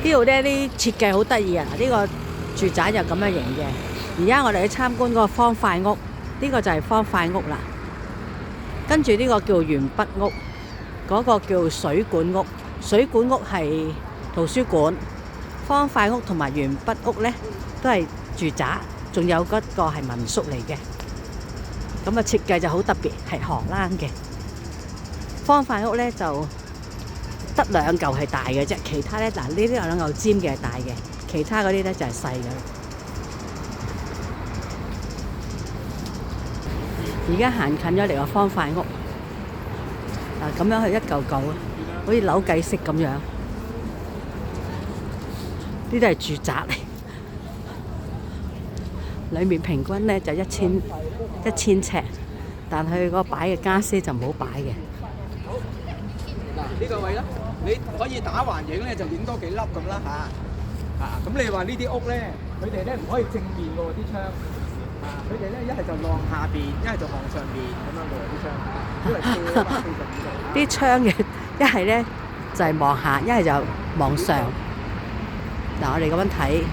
呢度咧啲設計好得意啊！呢個住宅就咁樣型嘅。而家我哋去參觀嗰個方塊屋，呢個就係方塊屋啦。跟住呢個叫鉛筆屋，嗰個叫水管屋。水管屋係圖書館，方塊屋同埋鉛筆屋咧都係住宅，仲有嗰個係民宿嚟嘅。咁啊設計就好特別，係荷蘭嘅。方塊屋咧就得兩嚿係大嘅啫，其他咧嗱呢啲有兩嚿尖嘅係大嘅，其他嗰啲咧就係細嘅。而家行近咗嚟個方塊屋，嗱咁樣係一嚿嚿，好似扭計式咁樣。呢啲係住宅嚟，裡面平均咧就1000尺，但係佢個擺嘅傢俬就唔好擺嘅。嗱呢個位啦，你可以打橫影咧，就影多幾粒咁啦嚇。咁你話呢啲屋咧，佢哋咧唔可以正面嘅喎啲窗。佢哋咧一係就望下邊，一係就望上邊咁樣嘅喎啲窗。因為45度。啲窗嘅一係咧就係望下，一係就望上。嗱，我哋咁樣睇。